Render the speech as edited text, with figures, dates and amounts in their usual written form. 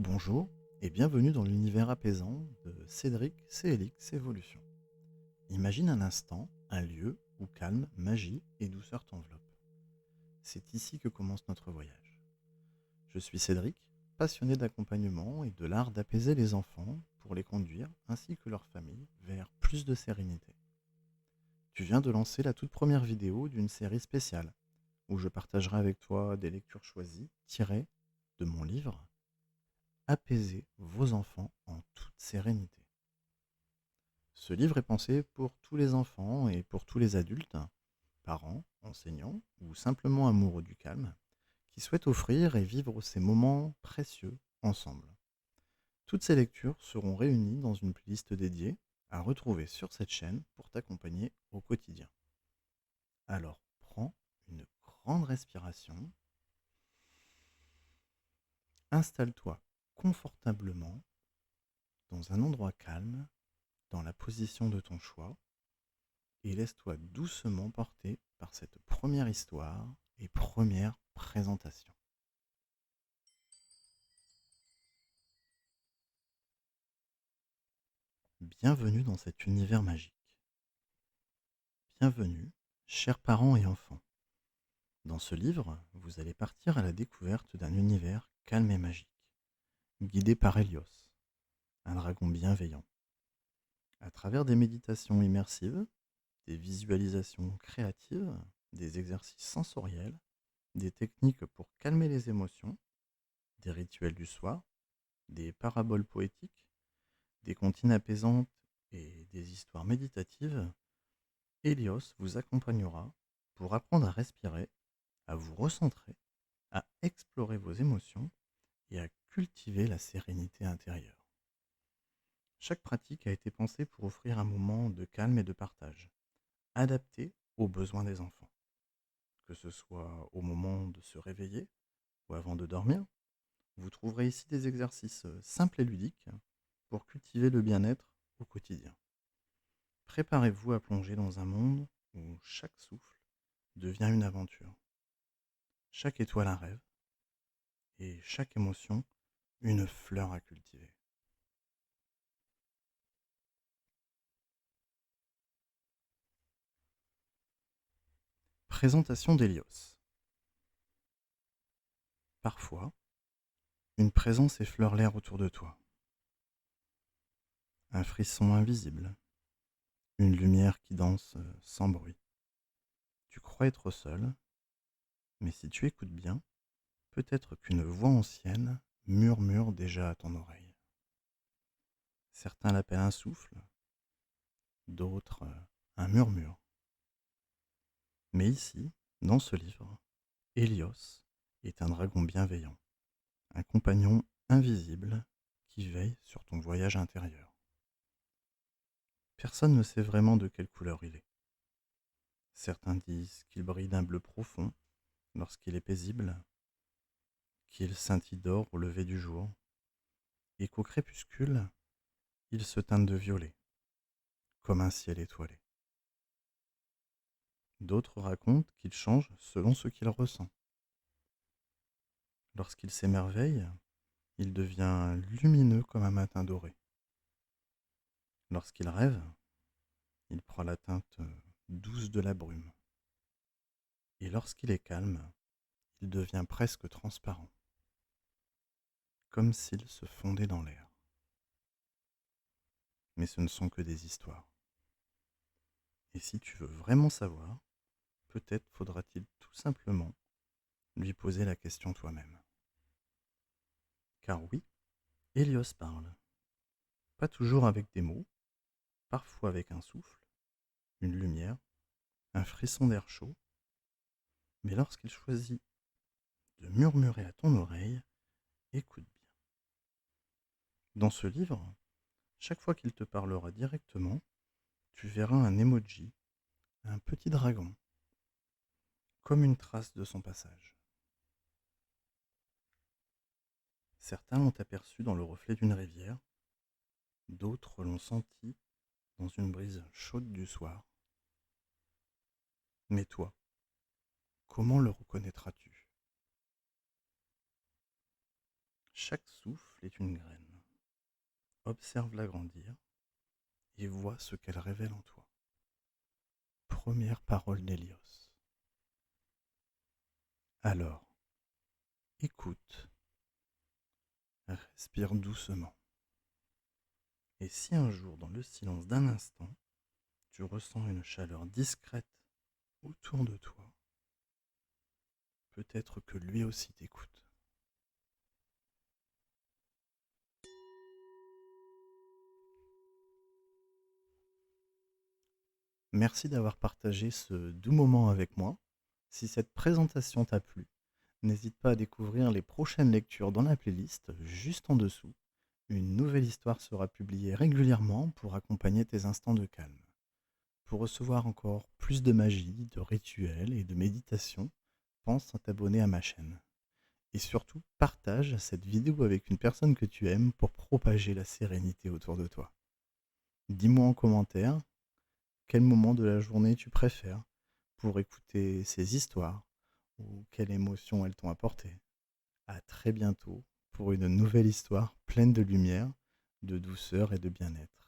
Bonjour et bienvenue dans l'univers apaisant de Cédric CLX Evolution. Imagine un instant un lieu où calme, magie et douceur t'enveloppent. C'est ici que commence notre voyage. Je suis Cédric, passionné d'accompagnement et de l'art d'apaiser les enfants pour les conduire ainsi que leurs familles vers plus de sérénité. Tu viens de lancer la toute première vidéo d'une série spéciale où je partagerai avec toi des lectures choisies tirées de mon livre Apaiser vos enfants en toute sérénité. Ce livre est pensé pour tous les enfants et pour tous les adultes, parents, enseignants ou simplement amoureux du calme, qui souhaitent offrir et vivre ces moments précieux ensemble. Toutes ces lectures seront réunies dans une playlist dédiée à retrouver sur cette chaîne pour t'accompagner au quotidien. Alors prends une grande respiration, installe-toi confortablement dans un endroit calme, dans la position de ton choix, et laisse-toi doucement porter par cette première histoire et première présentation. Bienvenue dans cet univers magique. Bienvenue, chers parents et enfants. Dans ce livre, vous allez partir à la découverte d'un univers calme et magique, guidé par Hélios, un dragon bienveillant. À travers des méditations immersives, des visualisations créatives, des exercices sensoriels, des techniques pour calmer les émotions, des rituels du soir, des paraboles poétiques, des comptines apaisantes et des histoires méditatives, Hélios vous accompagnera pour apprendre à respirer, à vous recentrer, à explorer vos émotions et à cultiver la sérénité intérieure. Chaque pratique a été pensée pour offrir un moment de calme et de partage, adapté aux besoins des enfants. Que ce soit au moment de se réveiller ou avant de dormir, vous trouverez ici des exercices simples et ludiques pour cultiver le bien-être au quotidien. Préparez-vous à plonger dans un monde où chaque souffle devient une aventure, chaque étoile un rêve et chaque émotion une fleur à cultiver. Présentation d'Hélios. Parfois, une présence effleure l'air autour de toi. Un frisson invisible, une lumière qui danse sans bruit. Tu crois être seul, mais si tu écoutes bien, peut-être qu'une voix ancienne murmure déjà à ton oreille. Certains l'appellent un souffle, d'autres un murmure. Mais ici, dans ce livre, Hélios est un dragon bienveillant, un compagnon invisible qui veille sur ton voyage intérieur. Personne ne sait vraiment de quelle couleur il est. Certains disent qu'il brille d'un bleu profond lorsqu'il est paisible, qu'il scintille d'or au lever du jour, et qu'au crépuscule, il se teinte de violet, comme un ciel étoilé. D'autres racontent qu'il change selon ce qu'il ressent. Lorsqu'il s'émerveille, il devient lumineux comme un matin doré. Lorsqu'il rêve, il prend la teinte douce de la brume. Et lorsqu'il est calme, il devient presque transparent, comme s'il se fondait dans l'air. Mais ce ne sont que des histoires. Et si tu veux vraiment savoir, peut-être faudra-t-il tout simplement lui poser la question toi-même. Car oui, Hélios parle. Pas toujours avec des mots, parfois avec un souffle, une lumière, un frisson d'air chaud, mais lorsqu'il choisit de murmurer à ton oreille, écoute bien. Dans ce livre, chaque fois qu'il te parlera directement, tu verras un emoji, un petit dragon, comme une trace de son passage. Certains l'ont aperçu dans le reflet d'une rivière, d'autres l'ont senti dans une brise chaude du soir. Mais toi, comment le reconnaîtras-tu? Chaque souffle est une graine. Observe-la grandir et vois ce qu'elle révèle en toi. Première parole d'Hélios. Alors, écoute, respire doucement. Et si un jour, dans le silence d'un instant, tu ressens une chaleur discrète autour de toi, peut-être que lui aussi t'écoute. Merci d'avoir partagé ce doux moment avec moi. Si cette présentation t'a plu, n'hésite pas à découvrir les prochaines lectures dans la playlist juste en dessous. Une nouvelle histoire sera publiée régulièrement pour accompagner tes instants de calme. Pour recevoir encore plus de magie, de rituels et de méditation, pense à t'abonner à ma chaîne. Et surtout, partage cette vidéo avec une personne que tu aimes pour propager la sérénité autour de toi. Dis-moi en commentaire quel moment de la journée tu préfères pour écouter ces histoires ou quelle émotion elles t'ont apporté. À très bientôt pour une nouvelle histoire pleine de lumière, de douceur et de bien-être.